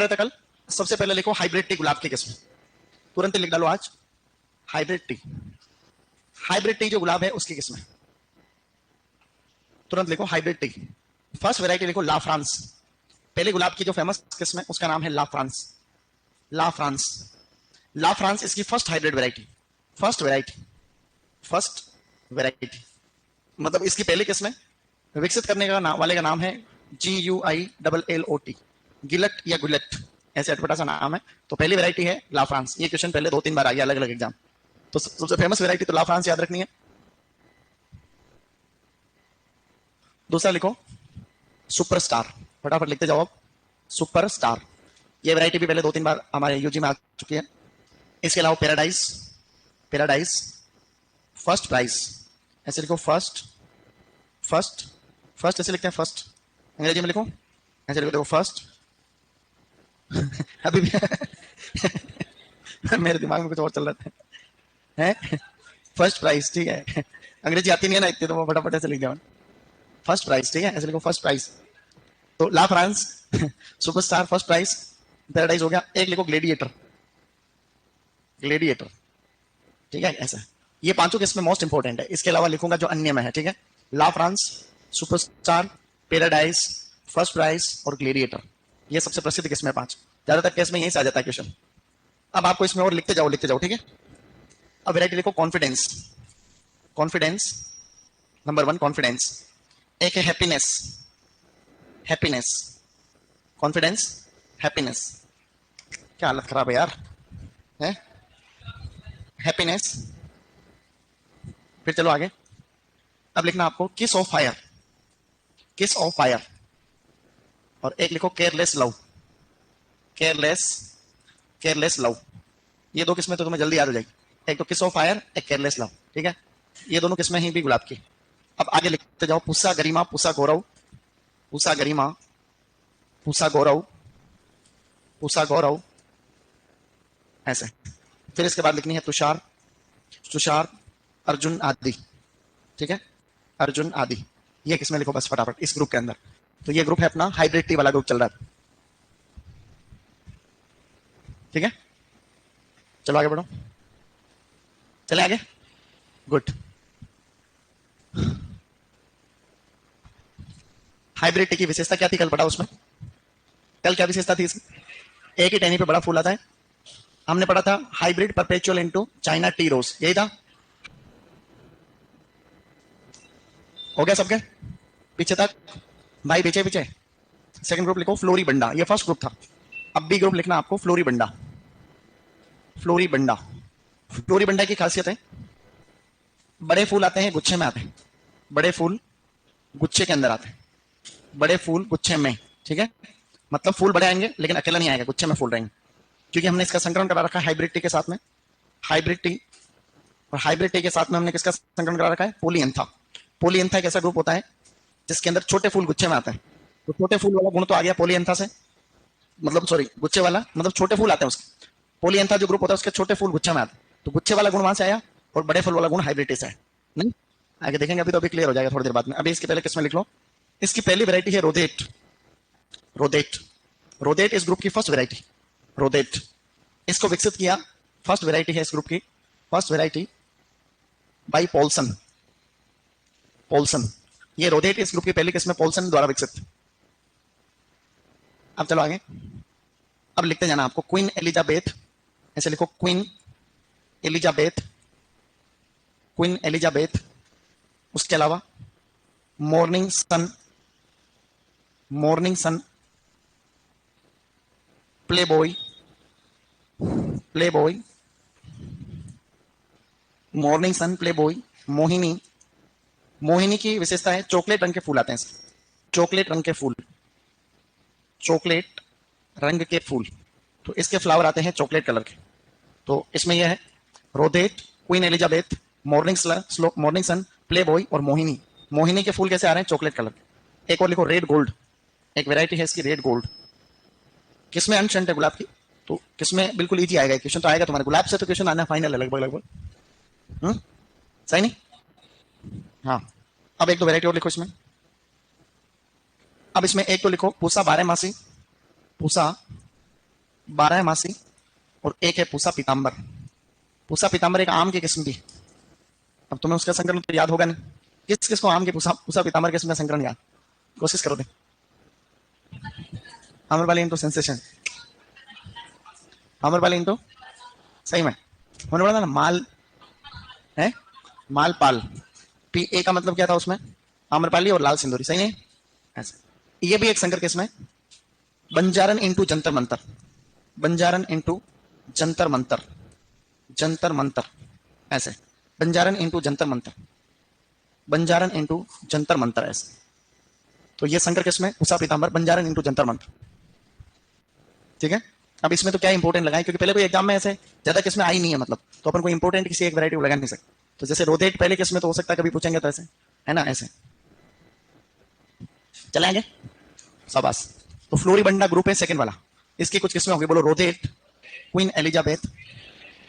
रहे थे कल। सबसे पहले लिखो हाइब्रिड टी गुलाब की किस्म, तुरंत लिख डालो आज हाइब्रिड टी। हाइब्रिड टी जो गुलाब है उसकी किस्म है, तुरंत लिखो हाइब्रिड टी। फर्स्ट वैरायटी लिखो ला फ्रांस। पहले गुलाब की जो फेमस किस्म है उसका नाम है ला फ्रांस। ला फ्रांस, ला फ्रांस इसकी first hybrid variety, first variety, first variety. मतलब इसकी पहली किस्म है, विकसित करने का वाले का नाम है GUILLOT, गिलट या गुलेट, ऐसे अटपटा सा नाम है। तो पहली वैरायटी है ला फ्रांस। ये क्वेश्चन पहले 2-3 बार आई अलग अलग एग्जाम। तो सबसे फेमस वैरायटी तो ला फ्रांस याद रखनी है। दूसरा लिखो सुपरस्टार, फटाफट लिखते जाओ अब, सुपरस्टार। ये वैरायटी भी पहले 2-3 बार हमारे यूजी में आ चुकी है। इसके अलावा पैराडाइज, पैराडाइज, फर्स्ट प्राइज, ऐसे लिखो फर्स्ट, फर्स्ट, फर्स्ट ऐसे लिखते हैं फर्स्ट, अंग्रेजी में लिखो ऐसे लिखो, देखो फर्स्ट। अभी भी मेरे दिमाग में कुछ और चल रहा है, फर्स्ट प्राइज, ठीक है। अंग्रेजी आती नहीं है ना इतनी, तो वो फटाफट ऐसे लिख दिया फर्स्ट प्राइज, ठीक है, ऐसे लिखो फर्स्ट प्राइज। तो La France, superstar, first prize, paradise हो गया। एक लिखो ग्लेडिएटर, ग्लेडिएटर, ठीक है ऐसा। ये पांचों किस्में मोस्ट इंपोर्टेंट है। इसके अलावा लिखूंगा जो अन्य में है, ठीक है, La France, superstar, paradise, first prize और ग्लेडिएटर, ये सबसे प्रसिद्ध किस्में है 5। ज्यादातर केस में यही से आ जाता है क्वेश्चन। अब आपको इसमें और लिखते जाओ, ठीक है। अब वैरायटी लिखो कॉन्फिडेंस, कॉन्फिडेंस, नंबर 1 कॉन्फिडेंस। एक है हैप्पीनेस, हैप्पीनेस, कॉन्फिडेंस, हैप्पीनेस। क्या हालत खराब है यार, है हैप्पीनेस। फिर चलो आगे, अब लिखना आपको किस ऑफ फायर, किस ऑफ फायर। और एक लिखो careless love, careless, careless love. ये 2 किस्में तो तुम्हें जल्दी याद हो जाएगी, एक तो किस ऑफ फायर, एक केयरलेस लव, ठीक है। ये दोनों किस्में ही भी गुलाब की। अब आगे लिखते जाओ, पुस्सा गरिमा, पुस्सा गौरव, पुस्सा गरिमा, पुस्सा गौरव, पुस्सा गौरव, ऐसे। फिर इसके बाद लिखनी है तुषार, तुषार, अर्जुन आदि, ठीक है, अर्जुन आदि। ये किसमें लिखो बस फटाफट इस ग्रुप के अंदर। तो ये ग्रुप है अपना हाइब्रिड टी वाला ग्रुप चल रहा है, ठीक है। चलो आगे बढ़ो, चले आगे, गुड। हाइब्रिड टी की विशेषता क्या थी कल पढ़ा उसमें, कल क्या विशेषता थी इसकी, एक ही टहनी पे बड़ा फूल आता है। हमने पढ़ा था hybrid perpetual into China tea rose, यही था। हो गया सबके पीछे तक भाई, पीछे पीछे। सेकंड ग्रुप लिखो फ्लोरी बंडा, ये फर्स्ट ग्रुप था। अब बी ग्रुप लिखना आपको फ्लोरी बंडा, फ्लोरी बंडा। फ्लोरी बंडा की खासियत है, बड़े फूल आते हैं गुच्छे में आते हैं, बड़े फूल गुच्छे के अंदर आते हैं, बड़े फूल गुच्छे में, ठीक है। मतलब फूल बड़े आएंगे लेकिन अकेला नहीं आएगा, गुच्छे में फूल रहेंगे। क्योंकि हमने इसका संकरण करा रखा है हाइब्रिड टी के साथ में, हाइब्रिड टी। और हाइब्रिड टी के साथ में हमने किसका संकरण करा रखा है, पोलियंथा। पोलियंथा एक ऐसा ग्रुप होता है जिसके अंदर छोटे फूल गुच्छे में आते हैं। तो छोटे फूल वाला गुण तो आ गया पोलियंथा से, मतलब सॉरी गुच्छे वाला, मतलब छोटे फूल आते हैं उसके। पोलियंथा जो ग्रुप होता है उसके छोटे फूल गुच्छे में आते हैं, तो गुच्छे वाला गुण वहां से आया और बड़े फूल वाला गुण हाइब्रिड टी से है। नहीं आगे देखेंगे, अभी तो अभी क्लियर हो जाएगा थोड़ी देर बाद में। अभी इसके पहले किसमें लिख लो, इसकी पहली वैरायटी है रोदेट, रोदेट, रोदेट इस ग्रुप की फर्स्ट वैरायटी, रोदेट। इसको विकसित किया, फर्स्ट वैरायटी है इस ग्रुप की, first variety by Paulson, Paulson. ये रोदेट इस ग्रुप की पहली किस्म पॉल्सन द्वारा विकसित। अब चलो आगे, अब लिखते जाना आपको क्वीन एलिजाबेथ, ऐसे लिखो क्वीन एलिजाबेथ, क्वीन एलिजाबेथ। उसके अलावा morning sun, morning sun, play boy, play boy, morning sun, play boy, Mohini. Mohini की विशेषता है चॉकलेट रंग के फूल आते हैं, चॉकलेट रंग के फूल, चॉकलेट रंग के फूल। तो इसके फ्लावर आते हैं चॉकलेट कलर के। तो इसमें यह है रोदेट, Queen Elizabeth, morning sun, play boy और मोहिनी। मोहिनी के फूल कैसे आ रहे हैं, चॉकलेट कलर के। एक और लिखो रेड गोल्ड, एक वैरायटी है इसकी रेड गोल्ड। किसमें अनशंट है गुलाब की, तो किसमें बिल्कुल इजी आएगा क्वेश्चन, तो आएगा तुम्हारे गुलाब से तो क्वेश्चन आना फाइनल है लगभग लगभग, सही नहीं। हाँ अब एक दो वैरायटी और लिखो इसमें। अब इसमें एक तो लिखो पूसा बारहमासी, पूसा बारहमासी और एक है पूसा पीताम्बर। पूसा पीताम्बर एक आम की किस्म थी। अब तुम्हें उसका संकरण तो याद होगा नहीं। किस किस को आम के पूसा पूसा पीताम्बर किस्म का संकरण याद? कोशिश करो दे। Amrapali into sensation, Amrapali into सही में होने वाला था ना माल है, मालपाल। पी ए का मतलब क्या था उसमें? आम्रपाली और लाल सिंदूरी, सही नहीं? ऐसे ये भी एक संकर किस्म है। बंजारन इंटू जंतर मंतर, बंजारन इंटू जंतर मंतर, जंतर मंतर, ऐसे बंजारन इंटू जंतर मंतर, बंजारन इंटू जंतर मंतर, ऐसे। तो ये संकर किस्म है उषा पीताम्बर, बंजारन इंटू जंतर मंतर। ठीक है। अब इसमें तो क्या इंपॉर्टेंट लगाए, क्योंकि पहले कोई एग्जाम में ऐसे ज्यादा किस्में आई नहीं है, मतलब तो अपन को इंपॉर्टेंट किसी एक वैरायटी को लगा नहीं सकते। तो जैसे रोदेट पहले किस्म में तो हो सकता है कभी पूछेंगे तो ऐसे, है ना, ऐसे चलाएंगे शाबाश। तो फ्लोरीबंडा ग्रुप है सेकंड वाला। इसकी कुछ किस्में होंगी, बोलो। रोदेट, Queen Elizabeth,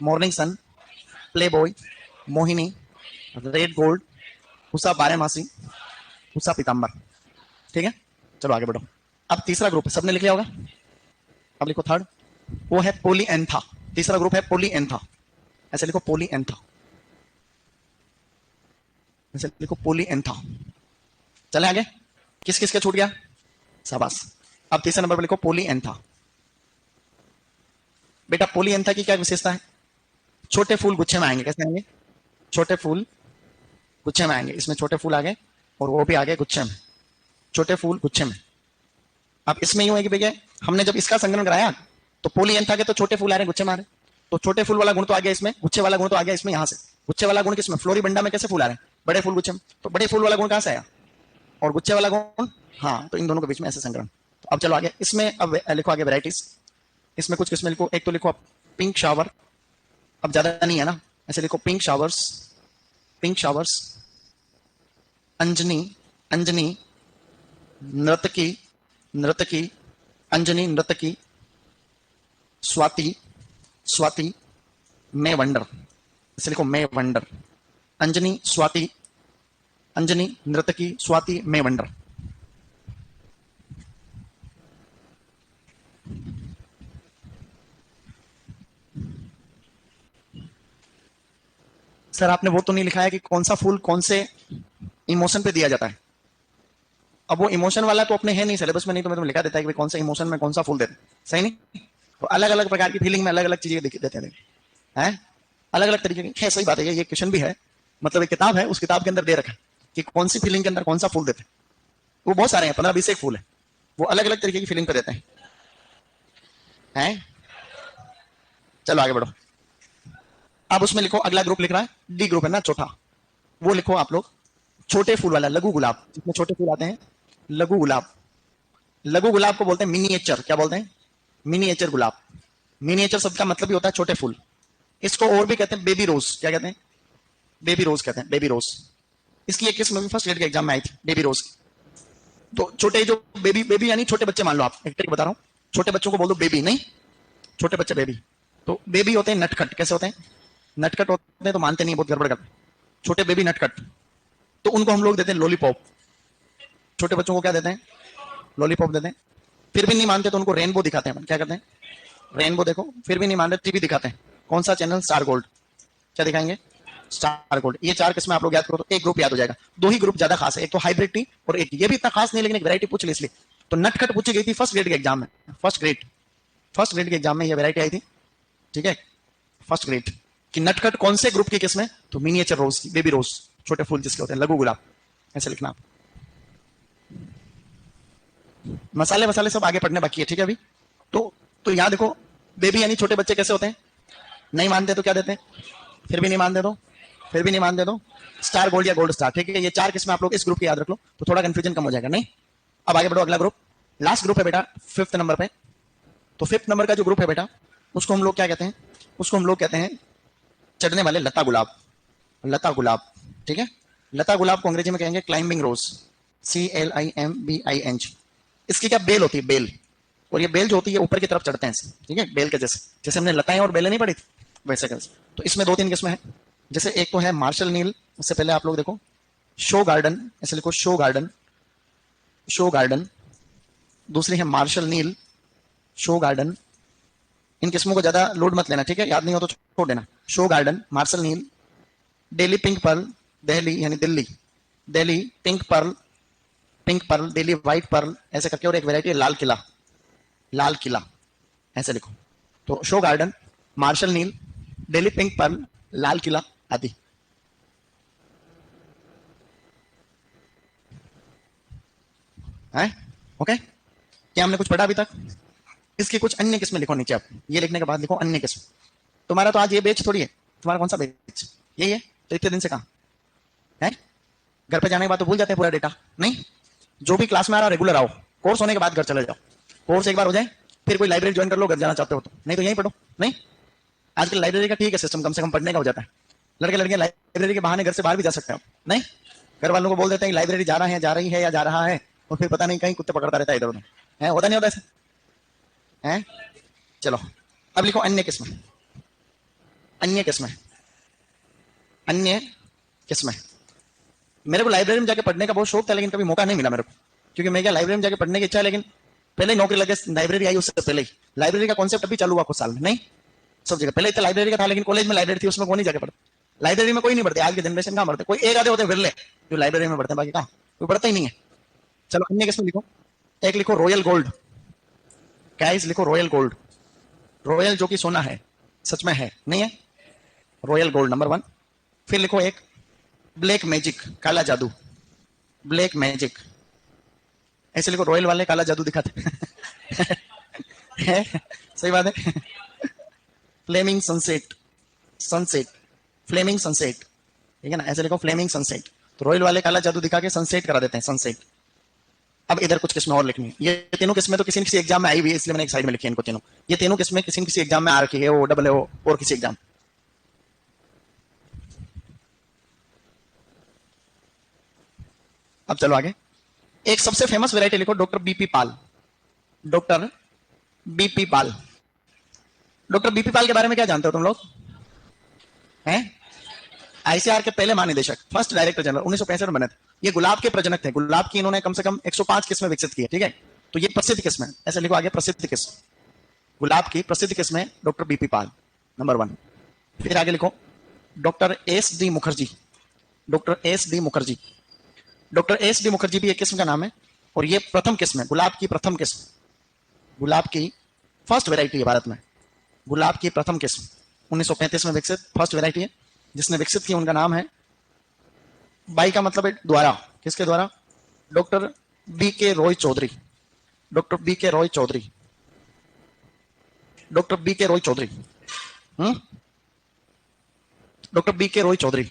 morning sun, play boy, Mohini, red gold, Usha बारहमासी, उषा पीताम्बर। ठीक है, चलो आगे बढ़ो। अब तीसरा ग्रुप है, सबने लिख लिया होगा। अब लिखो थर्ड, वो है पोलीएंथा। तीसरा ग्रुप है पोलीएंथा, ऐसे लिखो पोलीएंथा, ऐसे लिखो पोलीएंथा। चले आगे, किस किस का छूट गया? शाबाश। अब तीसरे नंबर पर लिखो पोलीएंथा। बेटा पोलीएंथा की क्या विशेषता है? छोटे फूल गुच्छे में आएंगे। कैसे आएंगे? छोटे फूल गुच्छे में आएंगे। इसमें छोटे फूल आ गए और वो भी आ गए गुच्छे में, छोटे फूल गुच्छे में। अब इसमें यूं है कि भैया हमने जब इसका संकलन कराया तो पोलीएंथा के तो छोटे फूल आ रहे, गुच्छे में आ रहे। तो छोटे फूल वाला गुण तो आ गया इसमें, गुच्छे वाला गुण तो आ गया इसमें। यहां से गुच्छे वाला गुण किसमें? फ्लोरीबंडा में कैसे फूल आ रहे हैं? बड़े फूल गुच्छे में। तो बड़े फूल वाला गुण कहां से आया? और गुच्छे वाला गुण, हाँ, तो इन दोनों के बीच में ऐसे संकलन। तो अब चलो आगे, इसमें अब लिखो आगे वैरायटीज। इसमें कुछ किस्में लिखो। एक तो लिखो आप पिंक शावर, अब ज्यादा नहीं है ना, ऐसे लिखो pink showers, pink showers, Anjani, Anjani, नर्तकी, नर्तकी, अंजनी नर्तकी, स्वाति, स्वाति, मे वंडर, इसे लिखो मे वंडर, अंजनी, स्वाति, अंजनी, नर्तकी, स्वाति, मे वंडर। सर आपने वो तो नहीं लिखा है कि कौन सा फूल कौन से इमोशन पे दिया जाता है। अब वो इमोशन वाला तो अपने है नहीं सिलेबस में, नहीं तो मैं तुम्हें लिखा देता है कि कौन सा इमोशन में कौन सा फूल देते, सही नहीं? तो अलग अलग प्रकार की फीलिंग में अलग अलग चीजें देते हैं, अलग अलग तरीके की है। सही बात है, ये क्वेश्चन भी है, मतलब एक किताब है, उस किताब के अंदर दे रखा है कि कौन सी फीलिंग के अंदर कौन सा फूल देते हैं। वो बहुत सारे हैं, 15-20 एक फूल है, वो अलग अलग तरीके की फीलिंग पे देते हैं। चलो आगे बढ़ो। अब उसमें लिखो, अगला ग्रुप लिख रहा है डी ग्रुप है ना, चौथा, वो लिखो आप लोग छोटे फूल वाला, लघु गुलाब, जिसमें छोटे फूल आते हैं, लघु गुलाब। लघु गुलाब को बोलते हैं मिनिएचर, क्या बोलते हैं? मिनिएचर गुलाब। मिनिएचर शब्द का मतलब ही होता है छोटे फूल। इसको और भी कहते हैं बेबी रोज, क्या कहते हैं? बेबी रोज कहते हैं, बेबी रोज। इसकी एक किस्म भी फर्स्ट ग्रेड के एग्जाम में आई थी, बेबी रोज। तो छोटे जो बेबी, बेबी यानी छोटे बच्चे, मान लो आप, एक ट्रिक बता रहा हूं, छोटे बच्चों को बोल दो बेबी, नहीं छोटे बच्चे बेबी। तो बेबी होते हैं नटखट, कैसे होते हैं? नटखट होते हैं तो मानते नहीं, बहुत गड़बड़ करते, छोटे बेबी नटखट। तो उनको हम लोग देते हैं लॉलीपॉप, छोटे बच्चों को क्या देते हैं? लॉलीपॉप देते हैं। फिर भी नहीं मानते तो उनको रेनबो दिखाते हैं, क्या करते हैं? रेनबो देखो, फिर भी नहीं मान रहे, टीवी दिखाते हैं। कौन सा चैनल? Star gold. क्या दिखाएंगे? Star gold. ये चार किस्में आप लोग याद करो तो एक ग्रुप याद हो जाएगा। दो ही ग्रुप ज्यादा खास है, एक तो हाइब्रिड टी और एक ये भी इतना खास नहीं, लेकिन एक वैरायटी पूछ ली इसलिए। तो नटखट पूछी गई थी फर्स्ट ग्रेड के एग्जाम में, फर्स्ट ग्रेड, फर्स्ट ग्रेड के एग्जाम में ये वैरायटी आई थी। ठीक है, फर्स्ट ग्रेड कि नटखट कौन से ग्रुप की किस्में? तो मिनिएचर रोज की, बेबी रोज, छोटे फूल जिसके होते हैं, लघु गुलाब, ऐसे लिखना आप। मसाले वसाले सब आगे पढ़ने बाकी है, ठीक है अभी। तो यहां देखो, बेबी यानी छोटे बच्चे कैसे होते हैं? नहीं मानते तो क्या देते हैं? फिर भी नहीं मानते तो, फिर भी नहीं मानते तो स्टार गोल्ड या गोल्ड स्टार। ठीक है, ये चार किस्में आप लोग इस ग्रुप की याद रख लो, तो थोड़ा कंफ्यूजन कम हो जाएगा। नहीं, अब आगे बढ़ो, अगला ग्रुप, लास्ट ग्रुप है बेटा, फिफ्थ नंबर पे। तो फिफ्थ नंबर का जो ग्रुप है बेटा, उसको हम लोग क्या कहते हैं? उसको हम लोग कहते हैं चढ़ने वाले लता गुलाब, लता गुलाब। ठीक है, लता गुलाब को अंग्रेजी में कहेंगे क्लाइंबिंग रोज, CLIMBING। इसकी क्या बेल होती है? बेल। और ये बेल जो होती है ऊपर की तरफ चढ़ते हैं, ठीक है, बेल के जैसे, जैसे हमने लताएं और बेलें नहीं पढ़ी थी वैसे कैसे। तो इसमें दो तीन किस्में हैं, जैसे एक तो है मार्शल नील। उससे पहले आप लोग देखो शो गार्डन, ऐसे लिखो शो गार्डन, शो गार्डन। दूसरी है मार्शल नील, शो गार्डन। इन किस्मों को ज्यादा लोड मत लेना, ठीक है, याद नहीं हो तो छोड़ देना। Show garden, Marshal Niel, Delhi pink pearl, Delhi यानी Delhi, Delhi pink pearl, pink pearl, Delhi white pearl, ऐसे करके। और एक वैरायटी है लाल किला, लाल किला, ऐसे लिखो। तो शो गार्डन, मार्शल नील, दिल्ली पिंक पर्ल, लाल किला आदि। है ओके, क्या हमने कुछ पढ़ा अभी तक? इसकी कुछ अन्य किस्में लिखो नीचे। आप ये लिखने के बाद लिखो अन्य किस्म। तुम्हारा तो आज ये बेच थोड़ी है, तुम्हारा कौन सा बेच? यही है, तो इतने दिन से कहा है? घर पे जाने के बाद तो भूल जाते हैं पूरा डेटा। नहीं, जो भी क्लास में आ रहा रेगुलर आओ, कोर्स होने के बाद घर चले जाओ। कोर्स एक बार हो जाए फिर कोई लाइब्रेरी ज्वाइन कर लो, घर जाना चाहते हो तो, नहीं तो यहीं पढ़ो। नहीं, आजकल लाइब्रेरी का ठीक है सिस्टम, कम से कम पढ़ने का हो जाता है। लड़के लड़कियां लाइब्रेरी के बहाने घर से बाहर भी जा सकते हो। नहीं, घर वालों को बोल देते हैं लाइब्रेरी जा रहे हैं, जा रही है या जा रहा है, और फिर पता नहीं कहीं कुत्ते पकड़ता रहता है इधर उधर। है, होता नहीं होता ऐसे? है, चलो अब लिखो अन्य किस्में। अन्य किस्में, अन्य किस्में। मेरे को लाइब्रेरी में जाके पढ़ने का बहुत शौक था, लेकिन कभी मौका नहीं मिला मेरे को, क्योंकि मैं क्या लाइब्रेरी में जाके पढ़ने की इच्छा है, लेकिन पहले ही नौकरी लगे, लाइब्रेरी आई उससे पहले ही। लाइब्रेरी का कॉन्सेप्ट अभी चालू हुआ कुछ साल में, नहीं सब जगह पहले इतना लाइब्रेरी का था, लेकिन कॉलेज में लाइब्रेरी थी, उसमें कौन नहीं जाके पढ़ता। लाइब्रेरी में कोई नहीं पढ़ते, आज के जनरेशन कहाँ पढ़ते, कोई एक आधे होते विरले जो लाइब्रेरी में पढ़ते हैं, बाकी कहाँ कोई पढ़ता ही नहीं है। चलो अन्य किस्में लिखो। एक लिखो रॉयल गोल्ड, गाइस लिखो रॉयल गोल्ड। रॉयल जो कि सोना है, सच में है नहीं है, रॉयल गोल्ड नंबर 1। फिर लिखो एक ब्लैक मैजिक, काला जादू, ब्लैक मैजिक, ऐसे लिखो। रॉयल वाले काला जादू दिखाते है, सही बात है। Flaming sunset, sunset, flaming sunset, ठीक है ना, ऐसे लिखो फ्लेमिंग सनसेट। तो रॉयल वाले काला जादू दिखा के सनसेट करा देते हैं, सनसेट। अब इधर कुछ किस्में और लिखनी है। ये तीनों किस्में तो किसी न किसी एग्जाम में आई हुई है, इसलिए मैंने एक साइड में लिखी है इनको तीनों। ये तीनों किस्में किसी न किसी एग्जाम में आ रखी है, ओ डबल ओ और किसी एग्जाम। अब चलो आगे। एक सबसे फेमस वैरायटी लिखो, डॉक्टर बीपी पाल, डॉक्टर बीपी पाल। डॉक्टर बीपी पाल के बारे में क्या जानते हो तुम लोग? हैं? आईसीआर के पहले महानिदेशक, फर्स्ट डायरेक्टर जनरल, 1965 में बने थे। ये गुलाब के प्रजनक थे। गुलाब की इन्होंने कम से कम 105 किस्में विकसित की है, ठीक है। तो ये प्रसिद्ध किस्म है, ऐसे लिखो आगे, प्रसिद्ध किस्म। गुलाब की प्रसिद्ध किस्म है डॉक्टर बीपी पाल, नंबर 1। फिर आगे लिखो doctor S D Mukherjee, doctor S D Mukherjee. Doctor S D Mukherjee भी एक किस्म का नाम है, और ये प्रथम किस्म है, गुलाब की प्रथम किस्म, गुलाब की फर्स्ट वेराइटी है भारत में। गुलाब की प्रथम किस्म 1935 में विकसित फर्स्ट वेराइटी है। जिसने विकसित की उनका नाम है, बाई का मतलब है द्वारा, किसके द्वारा? डॉक्टर बी के रॉय चौधरी, डॉक्टर बी के रॉय चौधरी, डॉक्टर बी के रॉय चौधरी, डॉक्टर बी के रॉय चौधरी,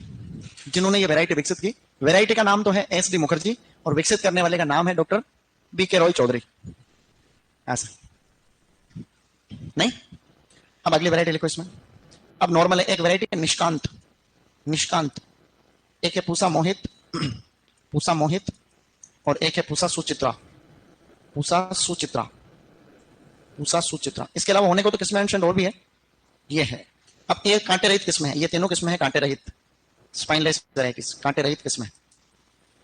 जिन्होंने ये वैरायटी विकसित की। वैरायटी का नाम तो है एस डी मुखर्जी, और विकसित करने वाले का नाम है डॉक्टर बी के रॉय चौधरी, ऐसा नहीं। अब अगली वैरायटी लिखो इसमें। अब नॉर्मल है, एक वैरायटी है निष्कांत, निष्कांत। एक है पूसा मोहित, पूसा मोहित, और एक है पूसा सुचित्रा, पूसा सुचित्रा, पूसा सुचित्रा। इसके अलावा होने को तो किस्में मेंशन और भी है, ये है। अब ये कांटे रहित किस्में है, ये तीनों किस्में है कांटे रहित, स्पाइनलेस वैरायटीज, कांटे रहित किस्में,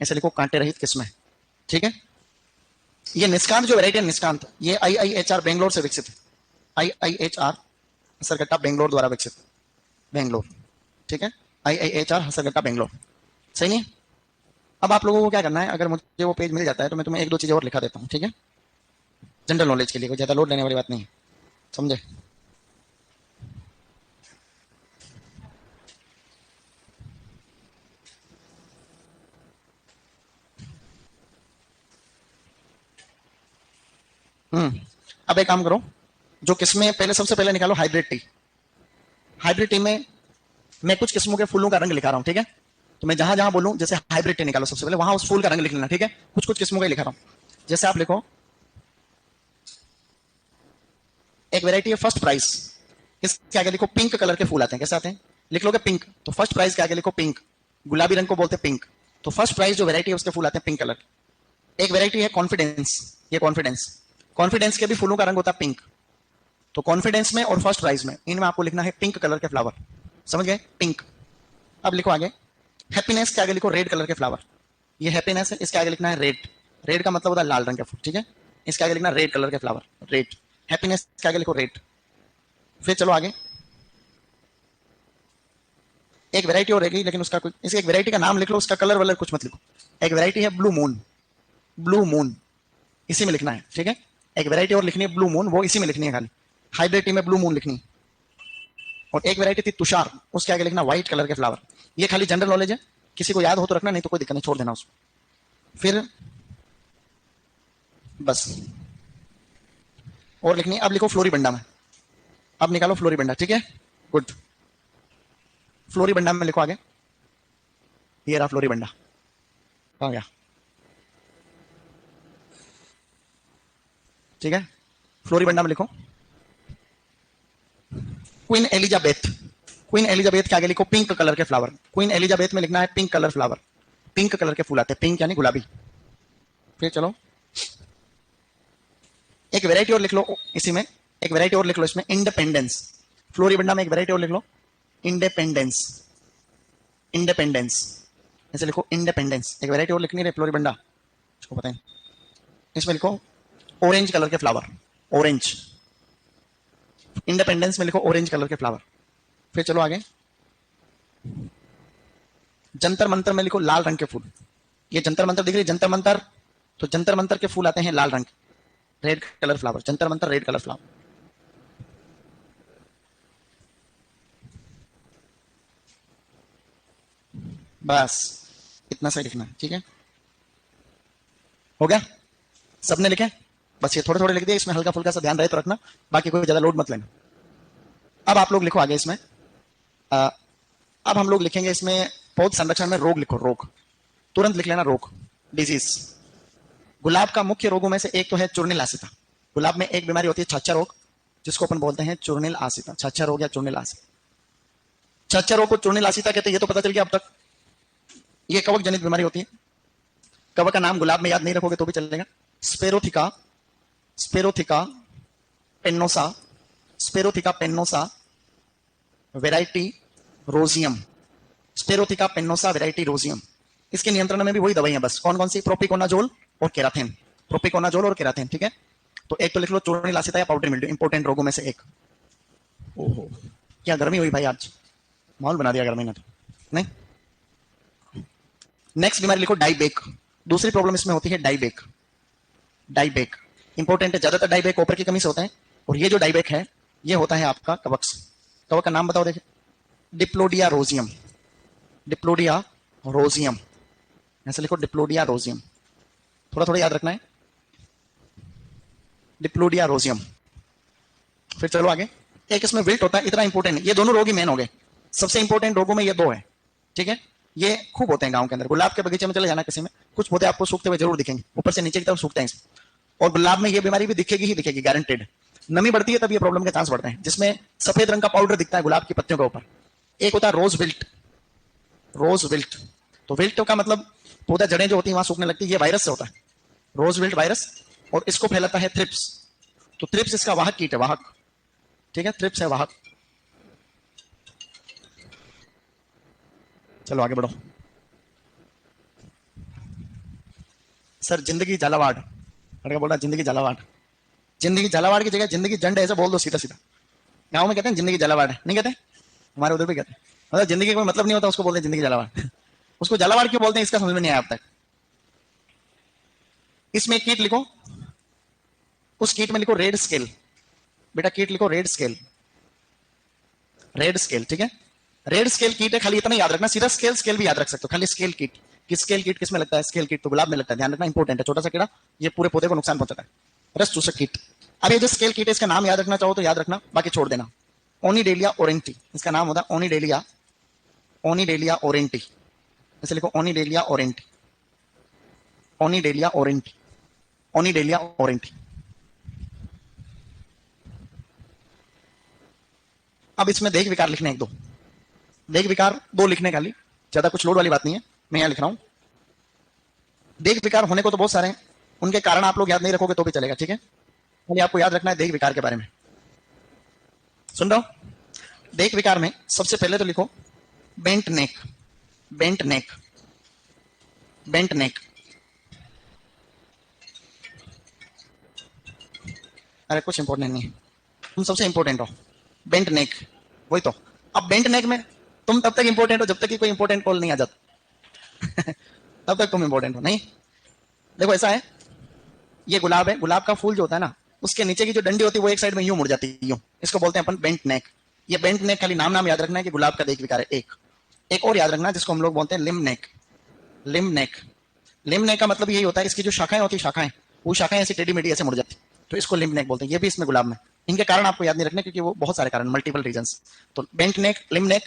ऐसे लिखो कांटे रहित किस्में, ठीक है। ये निष्कांत जो वैरायटी है निष्कांत, ये IIHR बेंगलोर से विकसित है, IIHR हसरगट्टा बेंगलोर द्वारा विकसित, बेंगलोर, ठीक है, IIHR हसरगट्टा बेंगलोर, सही नहीं है। अब आप लोगों को क्या करना है, अगर मुझे वो पेज मिल जाता है तो मैं तुम्हें एक दो चीजें और लिखा देता हूँ, ठीक है, जनरल नॉलेज के लिए, कोई ज्यादा लोड लेने वाली बात नहीं है, समझे। अब एक काम करो, जो किस्में पहले सबसे पहले निकालो हाइब्रिड टी। हाइब्रिड टी में मैं कुछ किस्मों के फूलों का रंग लिखा रहा हूं, ठीक है। तो मैं जहां जहां बोलूं, जैसे हाइब्रिड टी निकालो सबसे पहले, वहां उस फूल का रंग लिख लेना, ठीक है। कुछ कुछ किस्मों का ही लिखा रहा हूं। जैसे आप लिखो, एक वेरायटी है फर्स्ट प्राइज, इसके आगे लिखो पिंक कलर के फूल आते हैं, कैसे आते हैं? लिख लोगे पिंक, तो फर्स्ट प्राइज के आगे लिखो पिंक, गुलाबी रंग को बोलते हैं पिंक। तो फर्स्ट प्राइज जो वेरायटी है उसके फूल आते हैं पिंक कलर। एक वेरायटी है कॉन्फिडेंस, ये कॉन्फिडेंस, कॉन्फिडेंस के भी फूलों का रंग होता है पिंक। तो कॉन्फिडेंस में और फर्स्ट प्राइज में, इनमें आपको लिखना है पिंक कलर के फ्लावर, समझ गए, पिंक। अब लिखो आगे, हैप्पीनेस के आगे लिखो रेड कलर के फ्लावर, ये हैप्पीनेस है, इसके आगे लिखना है रेड, रेड का मतलब होता है लाल रंग का फूल, ठीक है। इसके आगे लिखना रेड कलर के फ्लावर, रेड। हैप्पीनेस के आगे लिखो रेड, फिर चलो आगे, एक वैरायटी और रहेगी, लेकिन उसका इसे एक वैरायटी का नाम लिख लो, उसका कलर वलर कुछ मत लिखो। एक वैरायटी है ब्लू मून, ब्लू मून इसी में लिखना है, ठीक है। एक वैरायटी और लिखनी है ब्लू मून, वो इसी में लिखनी है खाली, हाइब्रिड टी में ब्लू मून लिखनी। और एक वैरायटी थी तुषार, उसके आगे लिखना व्हाइट कलर के फ्लावर। ये खाली जनरल नॉलेज है, किसी को याद हो तो रखना, नहीं तो कोई दिक्कत नहीं, छोड़ देना उसको। फिर बस और लिखनी है, अब लिखो फ्लोरीबंडा में, अब निकालो फ्लोरीबंडा, ठीक है, गुड। फ्लोरीबंडा में लिखो आगे, ये रहा फ्लोरीबंडा, आ गया, ठीक है। फ्लोरीबंडा में लिखो क्वीन एलिजाबेथ, क्वीन एलिजाबेथ के आगे लिखो पिंक कलर के फ्लावर। क्वीन एलिजाबेथ में लिखना है pink colour flower, pink colour के फूल आते हैं, पिंक यानी गुलाबी। फिर चलो एक वैरायटी और लिख लो इसी में, एक वैरायटी और लिख लो इसमें, इंडिपेंडेंस। फ्लोरीबंडा में एक वैरायटी और लिख लो, इंडिपेंडेंस, इंडिपेंडेंस ऐसे लिखो, इंडिपेंडेंस। एक वैरायटी और लिखनी है फ्लोरीबंडा, इसको पता है। इसमें लिखो ऑरेंज कलर के फ्लावर, ऑरेंज। इंडिपेंडेंस में लिखो ऑरेंज कलर के फ्लावर। फिर चलो आगे, जंतर मंतर में लिखो लाल रंग के फूल। ये जंतर मंतर दिख रही है, जंतर मंतर, तो जंतर मंतर के फूल आते हैं लाल रंग, red colour flower, Jantar Mantar red colour flower. बस इतना सही लिखना है, ठीक है, हो गया, सबने लिखे। बस ये थोड़े थोड़े लिख दिए, इसमें हल्का फुल्का सा ध्यान रहे तो रखना, बाकी कोई ज्यादा लोड मत लेना। अब आप लोग लिखो आगे इसमें, अ, अब हम लोग लिखेंगे इसमें पौध संरक्षण में रोग लिखो, रोग तुरंत लिख लेना, रोग, डिजीज। गुलाब का मुख्य रोगों में से एक तो है चूर्निल आसिता। गुलाब में एक बीमारी होती है छाछा रोग, जिसको अपन बोलते हैं चूर्निल आसिता, छाछा रोग या चूर्निल आसिता। छाछा रोग को चूर्निल आसिता कहते हैं, ये तो पता चल गया अब तक। ये कवक जनित बीमारी होती है। कवक का नाम गुलाब में याद नहीं रखोगे तो भी चलेगा, स्पेरोथिका, स्पेरोथिका पेन्नोसा, स्पेरोथिका पेन्नोसा वेराइटी रोजियम, स्पेरोथिका पेन्नोसा वेराइटी रोजियम। इसके नियंत्रण में भी वही दवाइयां, बस कौन कौन सी, प्रोपिकोनाजोल और केराथिन, प्रोपिकोनाजोल और केराथिन, ठीक है। तो एक तो लिख लो चूर्निल आसिता या पाउडर मिल्ड्यू, इंपोर्टेंट रोगों में से एक। ओहो क्या गर्मी हुई भाई, आज माहौल बना दिया गर्मी ने तो, नहीं। नेक्स्ट बीमारी लिखो डाइबेक। दूसरी प्रॉब्लम इसमें होती है डाइबेक, डाइबेक इंपॉर्टेंट है, ज्यादातर डाइबेक कॉपर की कमी से होता है। और ये जो डाइबेक है ये होता है आपका कवक से। कवक का नाम बताओ देखिए, डिप्लोडिया रोजियम, डिप्लोडिया रोजियम ऐसे लिखो, डिप्लोडिया रोजियम, थोड़ा थोड़ा याद रखना है, डिप्लोडिया रोजियम। फिर चलो आगे, एक इसमें विल्ट होता है, इतना इंपॉर्टेंट है, ये दोनों रोग ही मेन हो गए, सबसे इंपॉर्टेंट रोगों में ये दो है, ठीक है। ये खूब होते हैं गांव के अंदर, गुलाब के बगीचे में चले जाना किसी में, कुछ पौधे आपको सूखते हुए जरूर दिखेंगे, ऊपर से नीचे की तरफ सूखते हैं इसमें। और गुलाब में ये बीमारी भी दिखेगी ही दिखेगी, गारंटेड। नमी बढ़ती है तब ये प्रॉब्लम के चांस बढ़ते हैं, जिसमें सफेद रंग का पाउडर दिखता है गुलाब की पत्तियों के ऊपर। एक होता है रोज विल्ट, रोज विल्ट, तो विल्ट का मतलब पौधा जड़ें जो होती है वहां सूखने लगती है, ये वायरस से होता है, रोज विल्ट वायरस। और इसको फैलाता है थ्रिप्स, तो थ्रिप्स इसका वाहक कीट है, वाहक, ठीक है, थ्रिप्स है वाहक। चलो आगे बढ़ो। सर जिंदगी झालावाड़, लड़का बोल रहा जिंदगी झालावाड़, जिंदगी झालावाड़ की जगह जिंदगी जंड ऐसे बोल दो सीधा सीधा। गांव में कहते हैं जिंदगी झालावाड़, नहीं कहते, हमारे उधर भी कहते हैं, मतलब जिंदगी का कोई मतलब नहीं होता उसको बोलते हैं जिंदगी झालावाड़। उसको झालावाड़ क्यों बोलते हैं इसका समझ में नहीं आया अब तक। इसमें एक कीट लिखो, उस कीट में लिखो रेड स्केल, बेटा कीट लिखो रेड स्केल, रेड स्केल, ठीक है। रेड स्केल कीट है, खाली इतना याद रखना, सीधा स्केल स्केल भी याद रख सकते हो, खाली स्केल कीट। कि स्केल कीट किस में लगता है, स्केल कीट तो गुलाब में लगता है, ध्यान रखना, इंपॉर्टेंट है, छोटा सा कीड़ा, ये पूरे पौधे को नुकसान पहुंचाता है, रस चूसक कीट। अब ये जो स्केल कीट है इसका नाम याद रखना चाहो तो याद रखना, बाकी छोड़ देना। ओनीडेलिया ओरेंटी इसका नाम होता है, ओनीडेलिया, ओनीडेलिया ओरेंटी ऐसे लिखो, ओनीडेलिया ओरेंटी, ओनीडेलिया ओरेंटी, ओनीडेलिया ओरेंटी। अब इसमें देख विकार लिखने एक दो, देख विकार दो लिखने का, ज्यादा कुछ लोड वाली बात नहीं है, मैं यहां लिख रहा हूं। देख विकार होने को तो बहुत सारे हैं, उनके कारण आप लोग याद नहीं रखोगे तो भी चलेगा, ठीक है। खाली आपको याद रखना है देख विकार के बारे में। सुन रहा हो, देख विकार में सबसे पहले तो लिखो बेंट नेक, बेंट नेक, बेंट नेक। अरे कुछ इंपॉर्टेंट नहीं है, तुम सबसे इंपॉर्टेंट हो, बेंट नेक, वही तो। अब बेंट नेक में तुम तब तक इंपॉर्टेंट हो जब तक कि कोई इंपॉर्टेंट कॉल नहीं आ जाता तब तक तुम इंपॉर्टेंट हो नहीं। देखो ऐसा है, ये गुलाब है, गुलाब का फूल जो होता है ना, उसके नीचे की जो डंडी होती है वो एक साइड में यूं मुड़ जाती है, यूं, इसको बोलते हैं अपन बेंट नेक। ये बेंट नेक खाली नाम नाम याद रखना है कि गुलाब का देख विकार है। एक और याद रखना जिसको हम लोग बोलते हैं लिम नेक। लिम नेक, लिम नेक का मतलब यही होता है इसकी जो शाखाएं होती है, शाखाएं, वो शाखाएं ऐसी टेढ़ी मेढ़ी ऐसे मुड़ जाती, तो इसको लिम नेक बोलते हैं। ये भी इसमें गुलाब में, इनके कारण आपको याद नहीं रखने क्योंकि वो बहुत सारे कारण, मल्टीपल रीजंस। तो बेंट नेक, लिम नेक,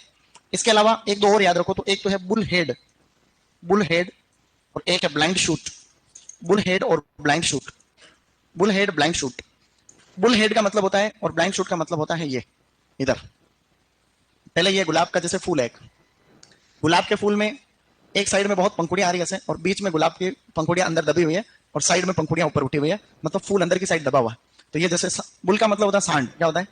इसके अलावा एक दो और याद रखो, तो एक तो है बुल हेड, बुल हेड, और एक है ब्लाइंड शूट। बुल हेड और blind shoot, bull head blind shoot. Bull head का मतलब होता है और ब्लाइंड शूट का मतलब होता है ये इधर। पहले ये गुलाब का जैसे फूल है, गुलाब के फूल में एक साइड में बहुत पंखुड़ियां आ रही है ऐसे, और बीच में गुलाब की पंखुड़ियां अंदर दबी हुई है, और साइड में पंखुड़ियां ऊपर उठी हुई है, मतलब फूल अंदर की साइड दबा हुआ है। तो ये जैसे बुल का मतलब होता है सांड, क्या होता है,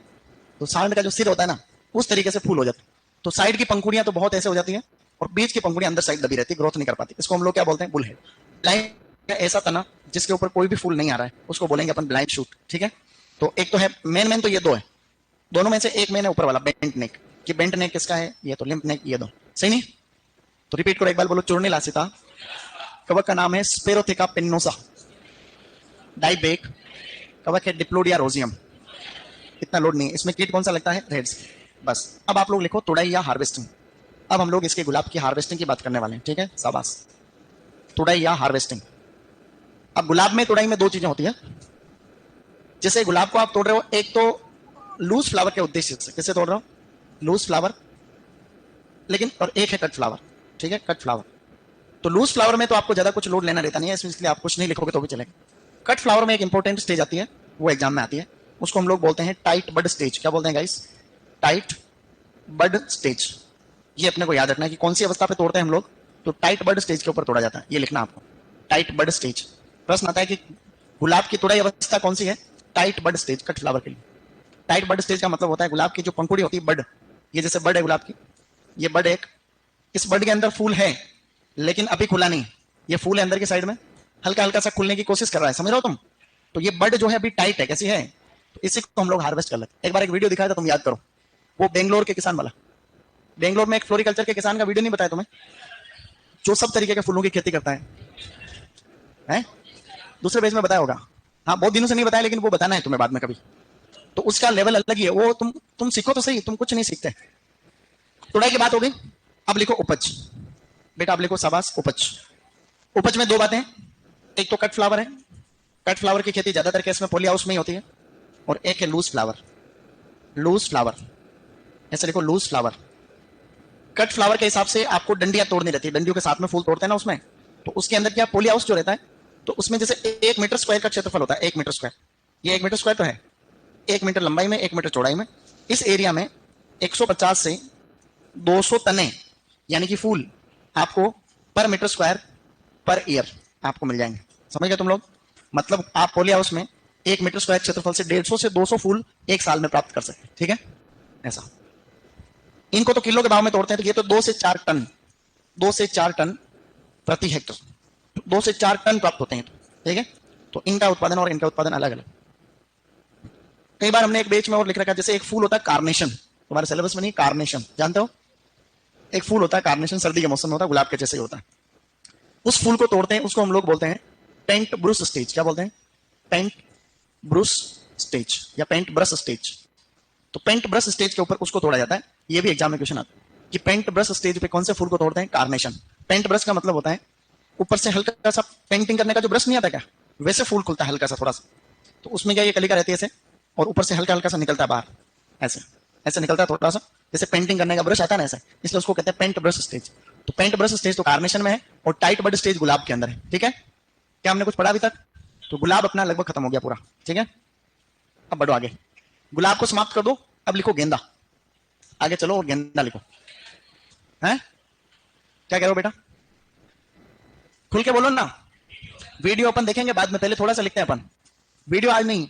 तो सांड का जो सिर होता है ना, उस तरीके से फूल हो जाता है। तो साइड की पंखुड़ियां तो बहुत ऐसे हो जाती है, और बीच की पंखुड़ियां अंदर साइड दबी रहती है, ग्रोथ नहीं कर पाती। इसको हम लोग क्या बोलते हैं, बुल हेड। ब्लाइंड ऐसा तना जिसके ऊपर कोई भी फूल नहीं आ रहा है, उसको बोलेंगे अपन ब्लाइंड शूट, ठीक है। तो एक तो है मेन तो ये दो है, दोनों में से एक मेन है ऊपर वाला बेंट नेक। कि बेंट नेक किसका है, ये तो लिम्फ नेक, ये दो सही नहीं। तो रिपीट करो एक बार, बोलो चूर्णी लासिता कवक का नाम है स्पेरोथिका पिन्नोसा। डाइबेक कवक है डिप्लोडिया रोजियम। इतना लोड नहीं है इसमें। कीट कौन सा लगता है, रेड्स। बस अब आप लोग लिखो तुड़ाई या हार्वेस्टिंग। अब हम लोग इसके गुलाब की हार्वेस्टिंग की बात करने वाले हैं, ठीक है, शाबाश। तुड़ाई या हार्वेस्टिंग। अब गुलाब में तुड़ाई में दो चीजें होती है। जैसे गुलाब को आप तोड़ रहे हो, एक तो लूज फ्लावर के उद्देश्य से, कैसे तोड़ रहे हो, लूज फ्लावर, लेकिन और एक है कट फ्लावर, ठीक है, कट फ्लावर। तो लूज फ्लावर में तो आपको ज्यादा कुछ लोड लेना रहता नहीं है, इसलिए आप कुछ नहीं लिखोगे तो भी चलेगा। कट फ्लावर में एक इंपॉर्टेंट स्टेज आती है, वो एग्जाम में आती है, उसको हम लोग बोलते हैं टाइट बड स्टेज। क्या बोलते हैं गाइस, टाइट बड स्टेज। ये अपने को याद रखना है कि कौन सी अवस्था पे तोड़ते हैं हम लोग, तो टाइट बड स्टेज के ऊपर तोड़ा जाता है, ये लिखना आपको, टाइट बड स्टेज। प्रश्न आता है कि गुलाब की तुड़ाई अवस्था कौन सी है, टाइट बड स्टेज, कट फ्लावर के लिए। टाइट बड स्टेज का मतलब होता है गुलाब की जो पंखुड़ी होती है, बड, ये जैसे बड है गुलाब की, ये बड एक, इस बड के अंदर फूल है लेकिन अभी खुला नहीं, ये फूल है अंदर की साइड में, हल्का हल्का सा खुलने की कोशिश कर रहा है, समझ रहे हो तुम। तो ये बड जो है अभी टाइट है, कैसी है, तो इसी को हम लोग हार्वेस्ट कर लेते हैं। एक बार एक वीडियो दिखाया था, तुम याद करो, वो बेंगलोर के किसान वाला। बेंगलोर में एक फ्लोरिकल्चर के किसान का वीडियो नहीं बताया तुम्हें, जो सब तरीके के फूलों की खेती करता है? दूसरे पेज में बताया होगा, हाँ बहुत दिनों से नहीं बताया, लेकिन वो बताना है तुम्हें बाद में कभी। तो उसका लेवल अलग ही है, वो तुम सीखो तो सही, तुम कुछ नहीं सीखते। तुड़ाई की बात हो गई, अब लिखो उपज। बेटा अब लिखो शाबाश, उपज। उपज में दो बातें, एक तो कट फ्लावर है, कट फ्लावर की खेती ज्यादातर केस में पॉली हाउस में ही होती है, और एक है लूज फ्लावर। लूज फ्लावर ऐसे लिखो, लूज फ्लावर। कट फ्लावर के हिसाब से आपको डंडियां तोड़नी रहती है, डंडियों के साथ में फूल तोड़ते हैं ना उसमें, तो उसके अंदर क्या पॉली हाउस जो रहता है, तो उसमें जैसे 1 मीटर स्क्वायर का क्षेत्रफल होता है, 1 मीटर स्क्वायर, ये 1 मीटर स्क्वायर तो है, 1 मीटर लंबाई में, 1 मीटर चौड़ाई में, इस एरिया में 150 से 200 तने यानी कि फूल आपको पर मीटर स्क्वायर पर ईयर आपको मिल जाएंगे। समझ गए तुम लोग, मतलब आप पॉली हाउस में 1 मीटर स्क्वायर क्षेत्रफल से 150 से 200 फूल एक साल में प्राप्त कर सकते हैं, ठीक है ऐसा। इनको तो किलो के भाव में तोड़ते हैं, तो ये तो 2 से 4 टन, 2 से 4 टन प्रति हेक्टर, 2 से 4 टन प्राप्त होते हैं, ठीक है। तो इनका उत्पादन और इनका उत्पादन अलग अलग। कई बार हमने एक बेच में और लिख रखा है, जैसे एक फूल होता है कार्नेशन, तुम्हारे सिलेबस में नहीं, कार्नेशन जानते हो, एक फूल होता है कार्नेशन, सर्दी के मौसम में होता है, गुलाब के जैसे ही होता है। उस फूल को तोड़ते हैं, उसको हम लोग बोलते हैं पेंट ब्रूस स्टेज। क्या बोलते हैं, पेंट ब्रूस स्टेज या पेंट ब्रश स्टेज। तो पेंट ब्रश स्टेज के ऊपर उसको तोड़ा जाता है। ये भी एग्जाम में क्वेश्चन आता है कि पेंट ब्रश स्टेज पे कौन से फूल को तोड़ते हैं, कार्नेशन। पेंट ब्रश का मतलब होता है ऊपर से हल्का सा पेंटिंग करने का जो ब्रश नहीं आता क्या, वैसे फूल खुलता है हल्का सा थोड़ा सा, तो उसमें क्या ये कलिका रहती है ऐसे, और ऊपर से हल्का हल्का सा निकलता है बाहर, ऐसे ऐसे निकलता है थोड़ा सा, जैसे पेंटिंग करने का ब्रश आता है ना ऐसे, इसलिए उसको कहते हैं पेंट ब्रश स्टेज। तो पेंट ब्रश स्टेज तो कार्नेशन में है, और टाइट बड स्टेज गुलाब के अंदर है, ठीक है। क्या हमने कुछ पढ़ा अभी तक, तो गुलाब अपना लगभग खत्म हो गया पूरा, ठीक है। अब बढ़ो आगे, गुलाब को समाप्त कर दो, अब लिखो गेंदा। आगे चलो और गेंदा लिखो, हैं क्या कह रहे हो बेटा, खुल के बोलो ना। वीडियो अपन देखेंगे बाद में, पहले थोड़ा सा लिखते हैं अपन, वीडियो आज नहीं,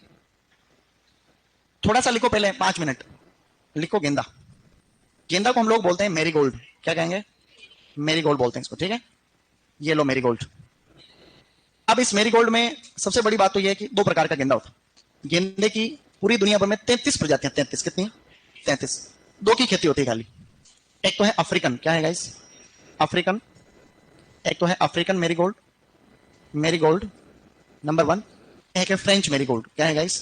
थोड़ा सा लिखो पहले 5 मिनट। लिखो गेंदा। गेंदा को हम लोग बोलते हैं मैरीगोल्ड। क्या कहेंगे, मैरीगोल्ड बोलते हैं इसको, ठीक है। ये लो मैरीगोल्ड। अब इस मैरीगोल्ड में सबसे बड़ी बात तो यह है कि 2 प्रकार का गेंदा होता है। गेंदे की पूरी दुनिया भर में 33 प्रजातियां, 33 कितनी, 33। दो की खेती होती है खाली। एक तो है अफ्रीकन, क्या है गाइस, अफ्रीकन। एक तो है अफ्रीकन मेरीगोल्ड, मेरीगोल्ड नंबर 1। एक है फ्रेंच मेरीगोल्ड, क्या है guys,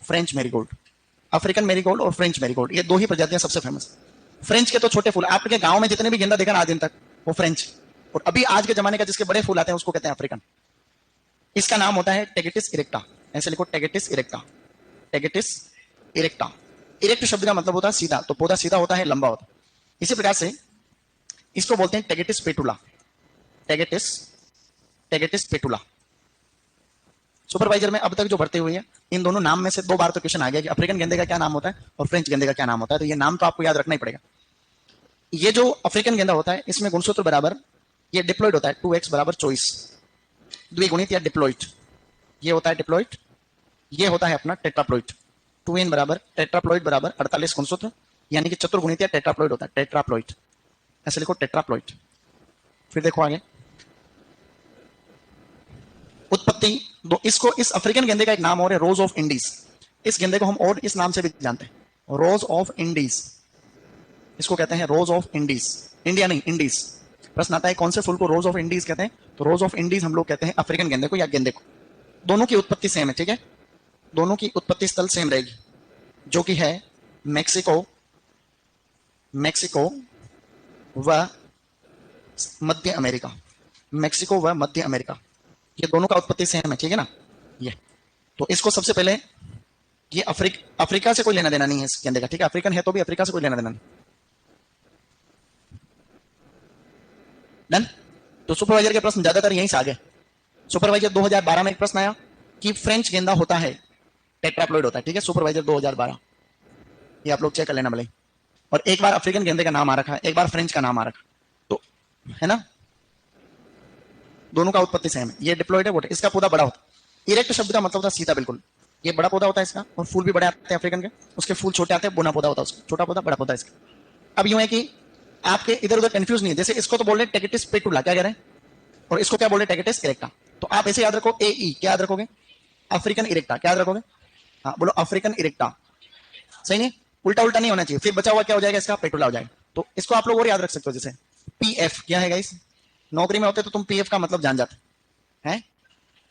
French marigold. African marigold और फ्रेंच मेरीगोल्ड, ये दो ही प्रजातियां सबसे फेमस। फ्रेंच के तो छोटे फूल, आपके गांव में जितने भी गेंदा देखा ना आज दिन तक, वो फ्रेंच। और अभी आज के जमाने का जिसके बड़े फूल आते हैं उसको कहते हैं अफ्रीकन। इसका नाम होता है टेगेटिस इरेक्टा, ऐसे लिखो टेगेटिस इरेक्टा, टेगेटिस इरेक्टा। इरेक्ट शब्द का मतलब होता है सीधा, तो पौधा सीधा होता है, लंबा होता है। इसी प्रकार से इसको बोलते हैं टेगेटिस पेटुला, टेगेटिस, टेगेटिस पेटुला। सुपरवाइजर में अब तक जो भर्ती हुई है, इन दोनों नाम में से 2 बार तो क्वेश्चन आ गया कि अफ्रीकन गेंदे का क्या नाम होता है और फ्रेंच गेंदे का क्या नाम होता है, तो ये नाम तो आपको याद रखना ही पड़ेगा। ये जो अफ्रीकन गेंदा होता है इसमें गुणसूत्र बराबर, ये डिप्लॉइड होता है 2x बराबर 24, द्विगुणित या डिप्लॉइड। ये होता है डिप्लॉइड, ये होता है अपना टेट्राप्लॉइड। 2n बराबर टेट्राप्लॉइड बराबर 48 गुणसूत्र, यानी कि चतुर्गुणित या टेट्राप्लॉइड होता है, टेट्राप्लॉइड। ऐसे लिखो टेट्राप्लॉइड। फिर देखो आगे उत्पत्ति। दो इसको, इस अफ्रीकन गेंदे का एक नाम और है रोज ऑफ इंडीज। इस गेंदे को हम और इस नाम से भी जानते हैं, रोज ऑफ इंडीज। इसको कहते हैं रोज ऑफ इंडीज, इंडिया नहीं इंडीज। प्रश्न आता है कौन से फूल को रोज ऑफ इंडीज कहते हैं, तो रोज ऑफ इंडीज हम लोग कहते हैं अफ्रीकन गेंदे को या गेंदे को। दोनों की उत्पत्ति सेम है, ठीक है, दोनों की उत्पत्ति स्थल सेम रहेगी, जो कि है मैक्सिको, मैक्सिको व मध्य अमेरिका, मैक्सिको व मध्य अमेरिका। ये दोनों का उत्पत्ति सेम है, ठीक है ना। ये तो इसको सबसे पहले, ये अफ्रीका से कोई लेना देना नहीं है इस गेंदे का, ठीक है, अफ्रीकन है तो भी अफ्रीका से कोई लेना देना नहीं। डन। तो सुपरवाइजर के प्रश्न ज्यादातर यहीं से आ गए। सुपरवाइजर 2012 में एक प्रश्न आया कि फ्रेंच गेंदा होता है, टेट्राप्लॉइड होता है, ठीक है, सुपरवाइजर 2012, ये आप लोग चेक कर लेना भले। और एक बार अफ्रीकन गेंदे का नाम आ रखा है, एक बार फ्रेंच का नाम आ रखा, तो है ना, दोनों का उत्पत्ति सेम है। ये डिप्लॉइड है, वो इसका पौधा बड़ा होता है। इरेक्ट शब्द का मतलब होता है सीधा बिल्कुल, ये बड़ा पौधा होता है इसका, और फूल भी बड़े आते हैं अफ्रीकन के, उसके फूल छोटे आते हैं, बुना पौधा होता है उसका, छोटा पौधा बड़ा पौधा इसका। अब यूं है कि आपके इधर उधर कंफ्यूज नहीं है, जैसे इसको तो बोल रहे हैं टेगेटिस पेटुला, क्या कह रहे हैं, और इसको क्या बोल रहे हैं, टेगेटिस इरेक्टा। तो आप ऐसे याद रखो, ए ई क्या याद रखोगे, अफ्रीकन इरेक्टा, क्या याद रखोगे, हाँ बोलो अफ्रीकन इरेक्टा, सही नहीं, उल्टा उल्टा नहीं होना चाहिए, फिर बचा हुआ क्या हो जाएगा इसका, पेटुला हो जाएगा। तो इसको आप लोग और याद रख सकते हो, जैसे पीएफ क्या है गाइस, नौकरी में होते तो तुम पीएफ का मतलब जान जाते हैं।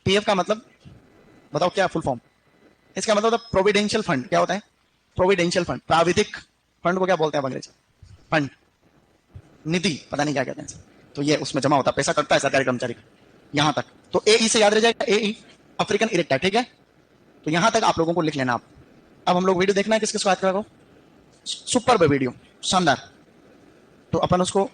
पीएफ का मतलब बताओ क्या फुल फॉर्म, इसका मतलब होता है प्रोविडेंशियल फंड। क्या होता है, प्रोविडेंशियल फंड, प्राविधिक फंड को क्या बोलते हैं अंग्रेजी, फंड, निधि, पता नहीं क्या कहते हैं। तो ये उसमें जमा होता है, पैसा कटता है सरकारी कर्मचारी का, यहां तक। तो ए ई से याद रह जाएगा, ए ई अफ्रीकन इरेक्टा, ठीक है। तो यहां तक आप लोगों को लिख लेना आप। अब हम लोग वीडियो देखना है किस किस को याद करो, सुपर वीडियो, शानदार। तो अपन उसको